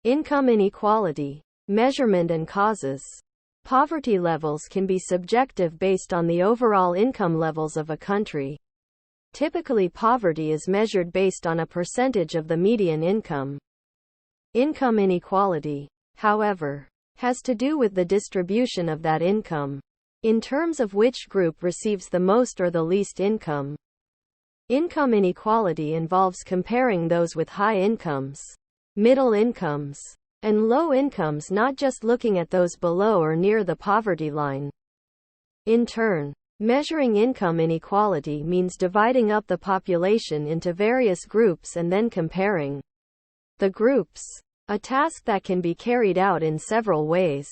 Income inequality. Measurement and causes. Poverty levels can be subjective based on the overall income levels of a country. Typically, poverty is measured based on a percentage of the median income. Income inequality, however, has to do with the distribution of that income, in terms of which group receives the most or the least income. Income inequality involves comparing those with high incomes, middle incomes, and low incomes, not just looking at those below or near the poverty line. In turn, measuring income inequality means dividing up the population into various groups and then comparing the groups, a task that can be carried out in several ways.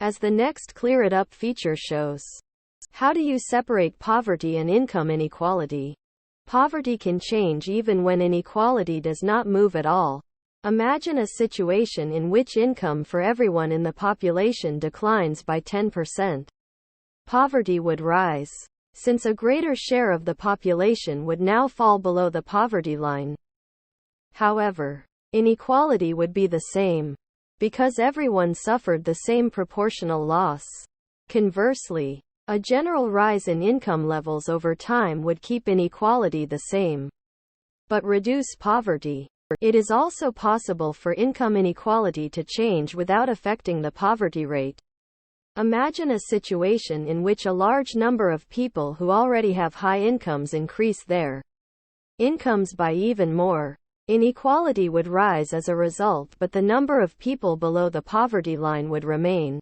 As the next Clear It Up feature shows. How do you separate poverty and income inequality? Poverty can change even when inequality does not move at all. Imagine a situation in which income for everyone in the population declines by 10%. Poverty would rise, since a greater share of the population would now fall below the poverty line. However, inequality would be the same, because everyone suffered the same proportional loss. Conversely, a general rise in income levels over time would keep inequality the same, but reduce poverty. It is also possible for income inequality to change without affecting the poverty rate. Imagine a situation in which a large number of people who already have high incomes increase their incomes by even more. Inequality would rise as a result, but the number of people below the poverty line would remain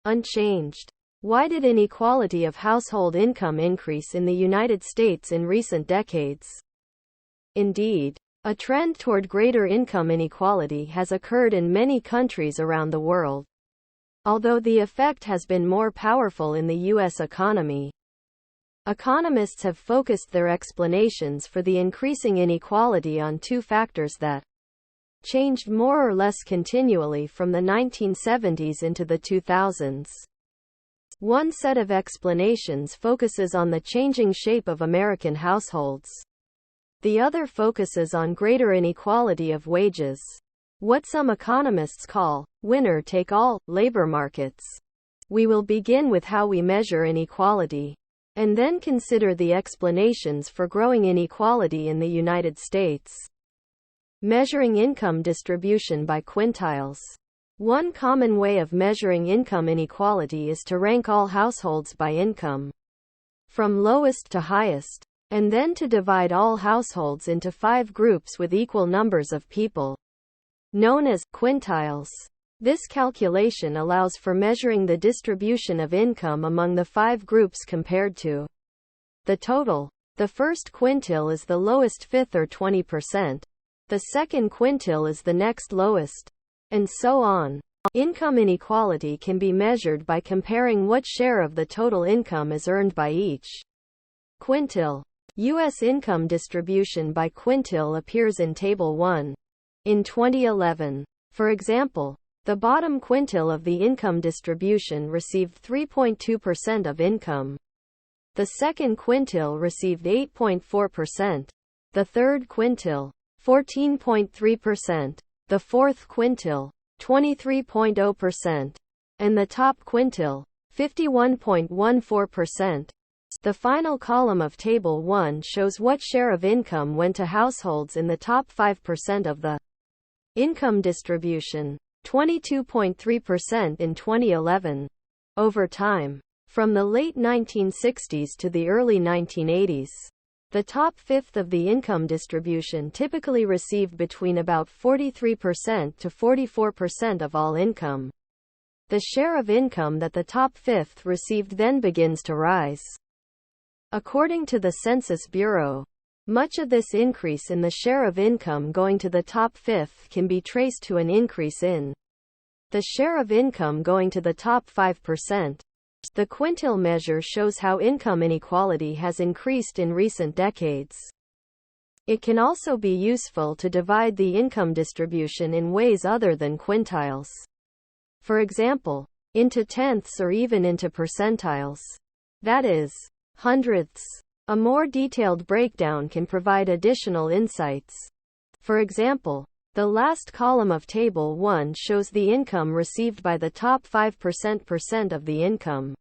unchanged. Why did inequality of household income increase in the United States in recent decades? Indeed, a trend toward greater income inequality has occurred in many countries around the world. Although the effect has been more powerful in the U.S. economy, economists have focused their explanations for the increasing inequality on two factors that changed more or less continually from the 1970s into the 2000s. One set of explanations focuses on the changing shape of American households. The other focuses on greater inequality of wages, what some economists call winner-take-all labor markets. We will begin with how we measure inequality, and then consider the explanations for growing inequality in the United States. Measuring income distribution by quintiles. One common way of measuring income inequality is to rank all households by income, from lowest to highest, and then to divide all households into 5 groups with equal numbers of people, known as quintiles. This calculation allows for measuring the distribution of income among the 5 groups compared to the total. The first quintile is the lowest fifth or 20%. The second quintile is the next lowest, and so on. Income inequality can be measured by comparing what share of the total income is earned by each quintile. U.S. income distribution by quintile appears in Table 1. In 2011, for example, the bottom quintile of the income distribution received 3.2% of income. The second quintile received 8.4%. The third quintile, 14.3%. The fourth quintile, 23.0%. And the top quintile, 51.14%. The final column of Table 1 shows what share of income went to households in the top 5% of the income distribution, 22.3% in 2011. Over time, from the late 1960s to the early 1980s, the top fifth of the income distribution typically received between about 43% to 44% of all income. The share of income that the top fifth received then begins to rise. According to the Census Bureau, much of this increase in the share of income going to the top fifth can be traced to an increase in the share of income going to the top 5%. The quintile measure shows how income inequality has increased in recent decades. It can also be useful to divide the income distribution in ways other than quintiles. For example, into tenths or even into percentiles. That is, hundredths. A more detailed breakdown can provide additional insights. For example, The last column of Table 1 shows the income received by the top 5% of the income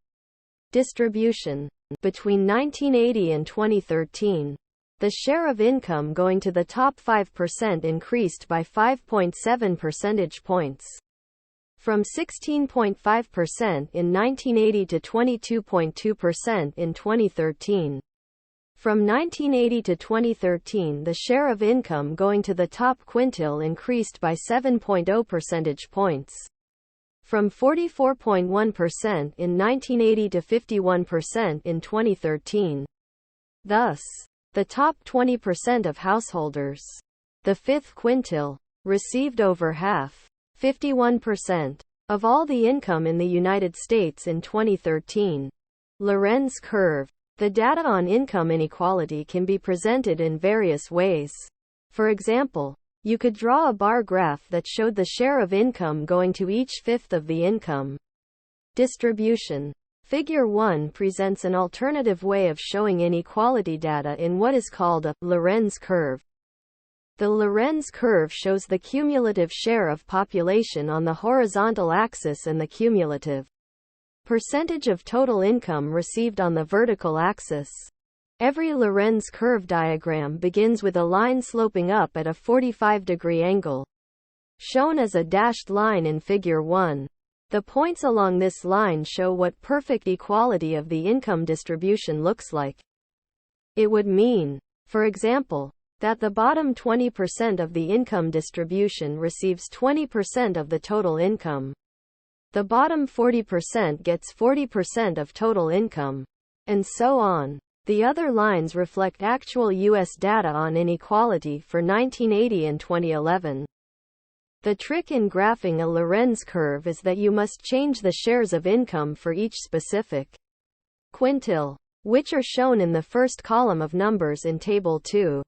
distribution. Between 1980 and 2013, the share of income going to the top 5% increased by 5.7 percentage points, from 16.5% in 1980 to 22.2% in 2013. From 1980 to 2013, the share of income going to the top quintile increased by 7.0 percentage points, from 44.1% in 1980 to 51% in 2013. Thus, the top 20% of householders, the fifth quintile, received over half, 51%, of all the income in the United States in 2013. Lorenz curve. The data on income inequality can be presented in various ways. For example, you could draw a bar graph that showed the share of income going to each fifth of the income distribution. Figure 1 presents an alternative way of showing inequality data in what is called a Lorenz curve. The Lorenz curve shows the cumulative share of population on the horizontal axis and the cumulative percentage of total income received on the vertical axis. Every Lorenz curve diagram begins with a line sloping up at a 45-degree angle, shown as a dashed line in Figure 1. The points along this line show what perfect equality of the income distribution looks like. It would mean, for example, that the bottom 20% of the income distribution receives 20% of the total income. The bottom 40% gets 40% of total income, and so on. The other lines reflect actual U.S. data on inequality for 1980 and 2011. The trick in graphing a Lorenz curve is that you must change the shares of income for each specific quintile, which are shown in the first column of numbers in Table 2,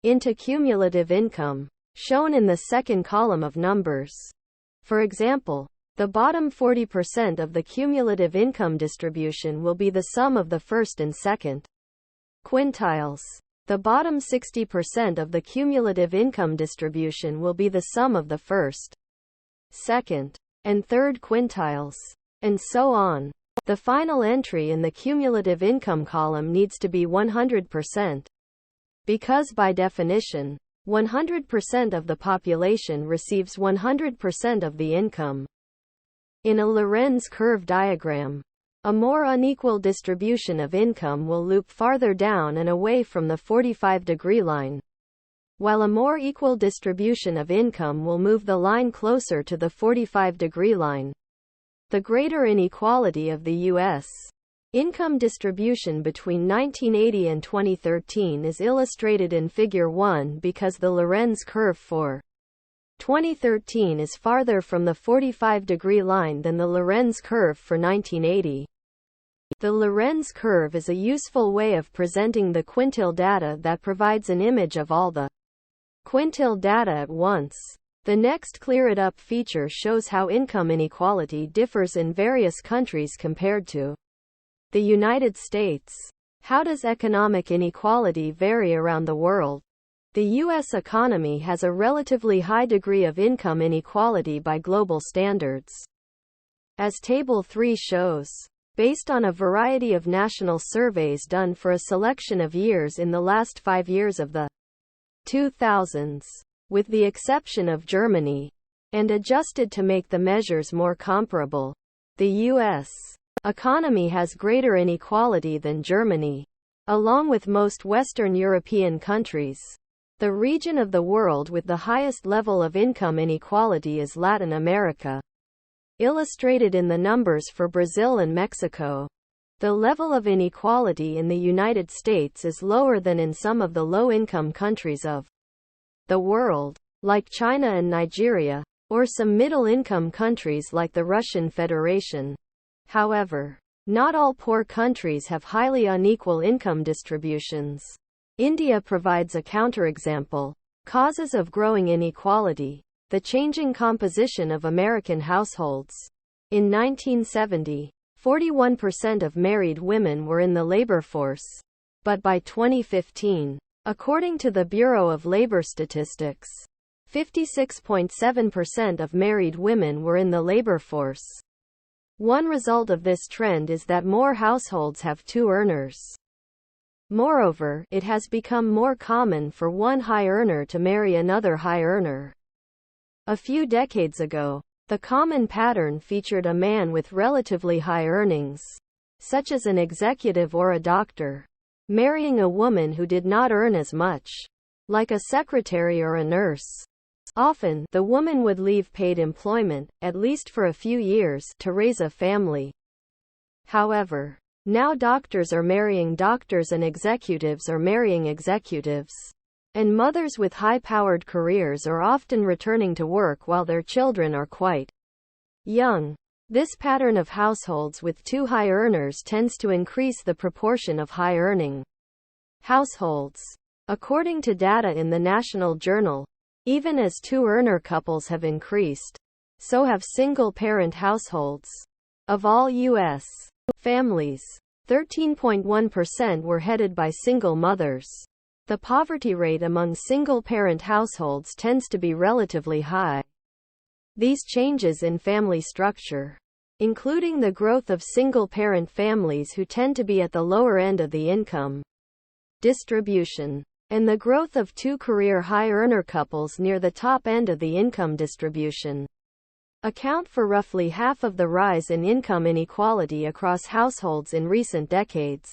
into cumulative income, shown in the second column of numbers. For example, the bottom 40% of the cumulative income distribution will be the sum of the first and second quintiles. The bottom 60% of the cumulative income distribution will be the sum of the first, second, and third quintiles, and so on. The final entry in the cumulative income column needs to be 100%. Because by definition, 100% of the population receives 100% of the income. In a Lorenz curve diagram, a more unequal distribution of income will loop farther down and away from the 45-degree line, while a more equal distribution of income will move the line closer to the 45-degree line. The greater inequality of the U.S. income distribution between 1980 and 2013 is illustrated in Figure 1 because the Lorenz curve for 2013 is farther from the 45-degree line than the Lorenz curve for 1980. The Lorenz curve is a useful way of presenting the quintile data that provides an image of all the quintile data at once. The next Clear It Up feature shows how income inequality differs in various countries compared to the United States. How does economic inequality vary around the world? The U.S. economy has a relatively high degree of income inequality by global standards. As Table 3 shows, based on a variety of national surveys done for a selection of years in the last 5 years of the 2000s, with the exception of Germany, and adjusted to make the measures more comparable, the U.S. economy has greater inequality than Germany, along with most Western European countries. The region of the world with the highest level of income inequality is Latin America, illustrated in the numbers for Brazil and Mexico. The level of inequality in the United States is lower than in some of the low-income countries of the world, like China and Nigeria, or some middle-income countries like the Russian Federation. However, not all poor countries have highly unequal income distributions. India provides a counterexample. Causes of growing inequality. The changing composition of American households. In 1970, 41% of married women were in the labor force. But by 2015, according to the Bureau of Labor Statistics, 56.7% of married women were in the labor force. One result of this trend is that more households have two earners. Moreover, it has become more common for one high earner to marry another high earner. A few decades ago, the common pattern featured a man with relatively high earnings, such as an executive or a doctor, marrying a woman who did not earn as much, like a secretary or a nurse. Often, the woman would leave paid employment, at least for a few years, to raise a family. However, now doctors are marrying doctors and executives are marrying executives. And mothers with high-powered careers are often returning to work while their children are quite young. This pattern of households with two high earners tends to increase the proportion of high-earning households. According to data in the National Journal, even as two-earner couples have increased, so have single-parent households. Of all U.S. families, 13.1% were headed by single mothers. The poverty rate among single-parent households tends to be relatively high. These changes in family structure, including the growth of single-parent families who tend to be at the lower end of the income distribution, and the growth of two-career high-earner couples near the top end of the income distribution, account for roughly half of the rise in income inequality across households in recent decades.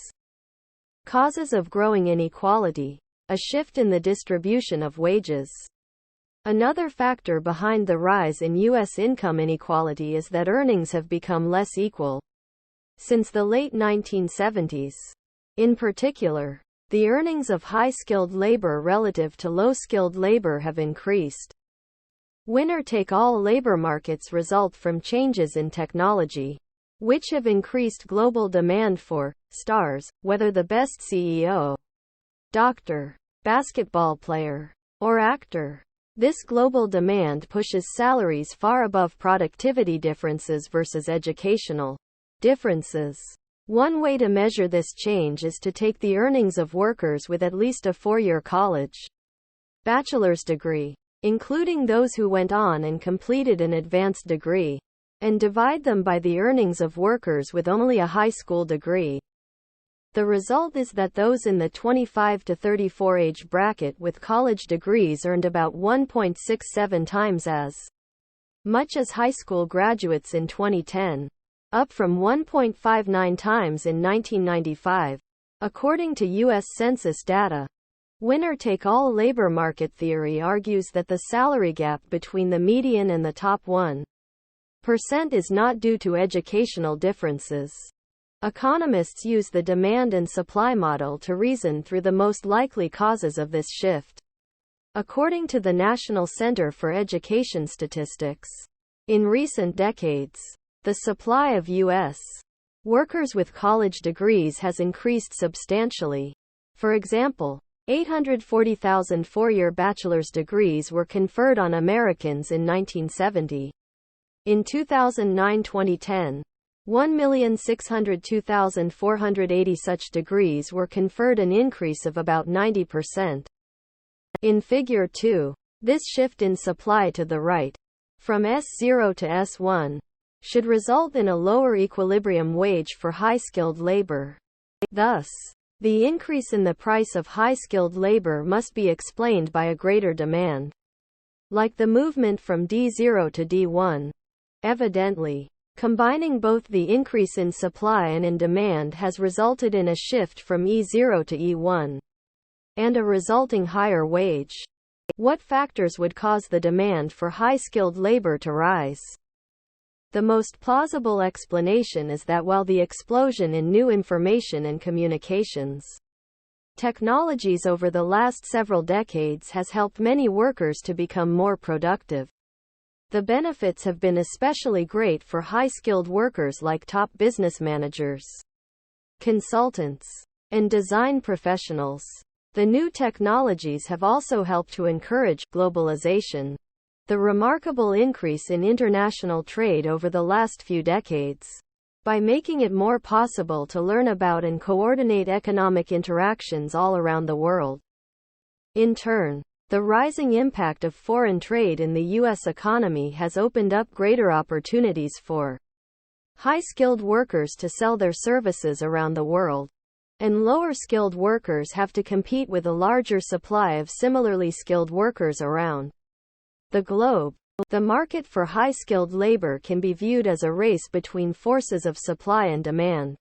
Causes of growing inequality: a shift in the distribution of wages. Another factor behind the rise in U.S. income inequality is that earnings have become less equal since the late 1970s. In particular, the earnings of high-skilled labor relative to low-skilled labor have increased. Winner-take-all labor markets result from changes in technology, which have increased global demand for stars, whether the best CEO, doctor, basketball player, or actor. This global demand pushes salaries far above productivity differences versus educational differences. One way to measure this change is to take the earnings of workers with at least a four-year college bachelor's degree, including those who went on and completed an advanced degree, and divide them by the earnings of workers with only a high school degree. The result is that those in the 25 to 34 age bracket with college degrees earned about 1.67 times as much as high school graduates in 2010, up from 1.59 times in 1995. According to U.S. Census data, winner-take-all labor market theory argues that the salary gap between the median and the top 1% is not due to educational differences. Economists use the demand and supply model to reason through the most likely causes of this shift. According to the National Center for Education Statistics, in recent decades, the supply of U.S. workers with college degrees has increased substantially. For example, 840,000 four-year bachelor's degrees were conferred on Americans in 1970. In 2009-2010, 1,602,480 such degrees were conferred, an increase of about 90%. In Figure 2, this shift in supply to the right, from S0 to S1, should result in a lower equilibrium wage for high-skilled labor. Thus, the increase in the price of high-skilled labor must be explained by a greater demand, like the movement from D0 to D1. Evidently, combining both the increase in supply and in demand has resulted in a shift from E0 to E1, and a resulting higher wage. What factors would cause the demand for high-skilled labor to rise? The most plausible explanation is that while the explosion in new information and communications technologies over the last several decades has helped many workers to become more productive, the benefits have been especially great for high-skilled workers like top business managers, consultants, and design professionals. The new technologies have also helped to encourage globalization, the remarkable increase in international trade over the last few decades, by making it more possible to learn about and coordinate economic interactions all around the world. In turn, The rising impact of foreign trade in the U.S. economy has opened up greater opportunities for high-skilled workers to sell their services around the world, and lower-skilled workers have to compete with a larger supply of similarly skilled workers around the globe. The market for high-skilled labor can be viewed as a race between forces of supply and demand.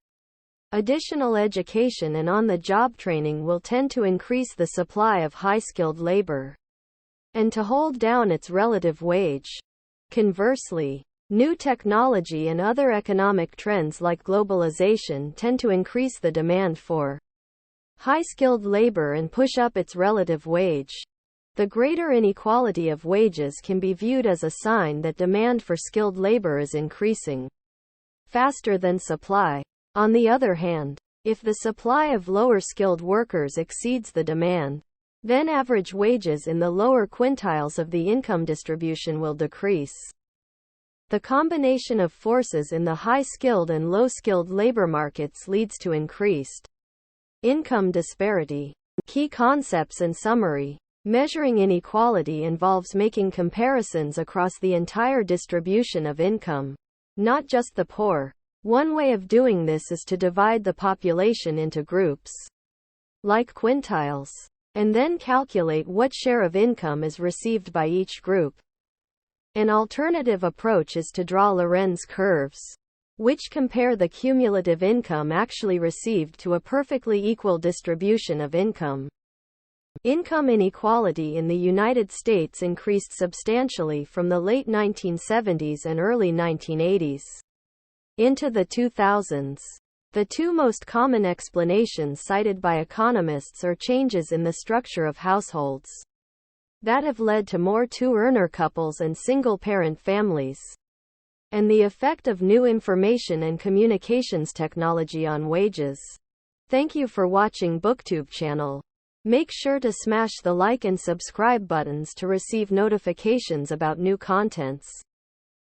Additional education and on-the-job training will tend to increase the supply of high-skilled labor and to hold down its relative wage. Conversely, new technology and other economic trends like globalization tend to increase the demand for high-skilled labor and push up its relative wage. The greater inequality of wages can be viewed as a sign that demand for skilled labor is increasing faster than supply. On the other hand, if the supply of lower-skilled workers exceeds the demand, then average wages in the lower quintiles of the income distribution will decrease. The combination of forces in the high-skilled and low-skilled labor markets leads to increased income disparity. Key concepts and summary. Measuring inequality involves making comparisons across the entire distribution of income, not just the poor. One way of doing this is to divide the population into groups, like quintiles, and then calculate what share of income is received by each group. An alternative approach is to draw Lorenz curves, which compare the cumulative income actually received to a perfectly equal distribution of income. Income inequality in the United States increased substantially from the late 1970s and early 1980s. Into the 2000s. The two most common explanations cited by economists are changes in the structure of households that have led to more two-earner couples and single-parent families, and the effect of new information and communications technology on wages. Thank you for watching BookTube channel. Make sure to smash the like and subscribe buttons to receive notifications about new contents.